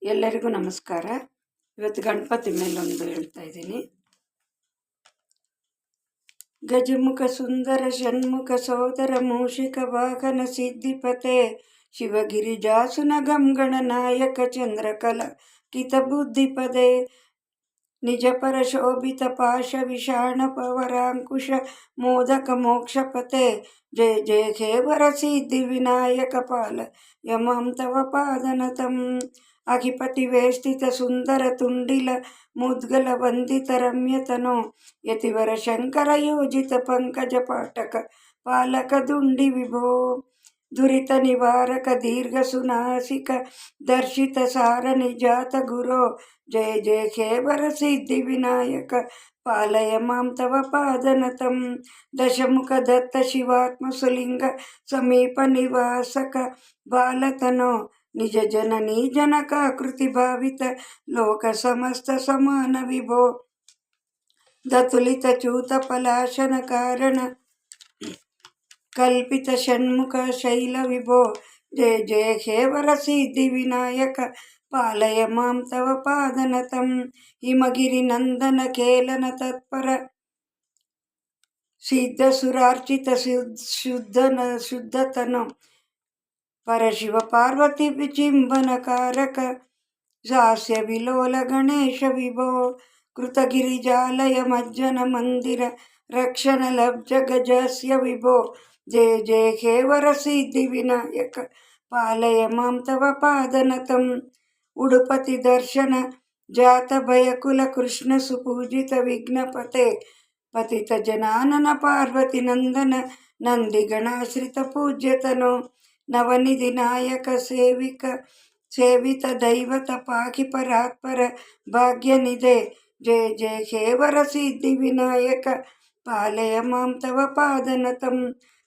ಎಲ್ಲರಿಗೂ ನಮಸ್ಕಾರ. ಇವತ್ತು ಗಣಪತಿ ಮೇಲೊಂದು ಹೇಳ್ತಾ ಇದ್ದೀನಿ. ಗಜಮುಖ ಸುಂದರ ಷಣ್ಮುಖ ಸೋದರ ಮೂಷಿಕ ವಾಹನ ಸಿದ್ಧಿಪತೆ ಶಿವಗಿರಿಜಾಸುನ ಗಂಗಣನಾಯಕ ಚಂದ್ರಕಲ ಕಿತ ಬುದ್ಧಿಪದೆ ನಿಜ ಪರ ಶೋಭಿತ ಪಾಶ ವಿಷಾಣ ಪವರಾಂಕುಶ ಮೋದಕ ಮೋಕ್ಷಪತೆ ಜಯ ಜಯ ಖೇವರ ಸಿದ್ಧಿ ವಿನಾಯಕ ಪಾಲ ಯಮಾಂ ತವ ಪಾದನತಂ ಅಧಿಪತಿ ವೇಷ್ಟಿತ ಸುಂದರ ತುಂಡಿಲ ಮುದ್ಗಲ ವಂದಿತ ರಮ್ಯತನೋ ಯತಿವರ ಶಂಕರ ಯೋಜಿತ ಪಂಕಜ ಪಾಟಕ ಪಾಲಕ ದುಂಡಿ ವಿಭೋ ದುರಿತ ನಿವಾರಕ ದೀರ್ಘ ಸುನಾಸಿಕ ದರ್ಶಿತ ಸಾರ ನಿಜಾತ ಗುರೋ ಜಯ ಜಯ ಖೇವರ ಸಿದ್ಧಿ ವಿನಾಯಕ ಪಾಲಯ ಮಾಂ ತವ ಪಾದನತಂ ದಶಮುಖ ದತ್ತ ಶಿವಾತ್ಮ ಸುಲಿಂಗ ಸಮೀಪ ನಿವಾಸಕ ಬಾಲತನೋ ನಿಜ ಜನನೀ ಜನಕಾಕೃತಿ ಭಾವಿತ ಲೋಕ ಸಮಸ್ತ ಸಮಾನ ವಿಭೋ ದತುಲಿತ ಚ್ಯೂತ ಪಲಾಶನ ಕಾರಣ ಕಲ್ಪಿತ ಷಣ್ಮುಖ ಶೈಲ ವಿಭೋ ಜಯ ಜಯ ಖೇವರ ಸಿದ್ಧಿ ವಿನಾಯಕ ಪಾಲಯ ಮಾಂ ತವ ಪಾದನತಂ ಹಿಮಗಿರಿ ನಂದನ ಕೇಲನ ತತ್ಪರ ಸಿದ್ಧ ಸುರಾರ್ಚಿತ ಶುದ್ಧತನೋ ಪರಶಿವ ಪಾರ್ವತಿ ವಿಚಿಂಬನಕಾರಕ ಸಾಸ್ಯ ವಿಲೋಲ ಗಣೇಶ ವಿಭೋ ಕೃತಗಿರಿಜಾಲಯ ಮಜ್ಜನ ಮಂದಿರ ರಕ್ಷಣ ಲಬ್ಜ ಗಜಸ್ಯ ವಿಭೋ ಜಯ ಜಯ ಖೇವರ ಸಿದ್ಧಿ ವಿನಾಯಕ ಪಾಲಯ ಮಾಂ ತವ ಪಾದನತಂ ಉಡುಪತಿ ದರ್ಶನ ಜಾತ ಭಯಕುಲ ಕೃಷ್ಣ ಸುಪೂಜಿತ ವಿಘ್ನಪತೆ ಪತಿತ ಜನಾನನ ಪಾರ್ವತಿ ನಂದನ ನಂದಿ ಗಣಾಶ್ರಿತ ಪೂಜ್ಯತನೋ ನವನಿಧಿ ನಾಯಕ ಸೇವಿತ ದೈವತ ಪಾಕಿ ಪರಾತ್ಪರ ಭಾಗ್ಯನಿಧೆ ಜಯ ಜಯ ಖೇವರ ಸಿದ್ಧಿ ವಿನಾಯಕ ಪಾಲಯ ಮಾಂ ತವ ಪಾದನತಂ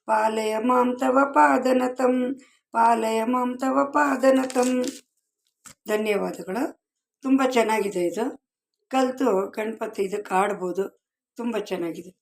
ಪಾಲಯ ಮಾಂ ತವ ಪಾದನತಂ ಪಾಲಯ ಮಾಂ ತವ ಪಾದನತಂ. ಧನ್ಯವಾದಗಳು. ತುಂಬ ಚೆನ್ನಾಗಿದೆ ಇದು. ಕಲಿತು ಗಣಪತಿ ಇದಕ್ಕೆ ಆಡ್ಬೋದು. ತುಂಬ ಚೆನ್ನಾಗಿದೆ.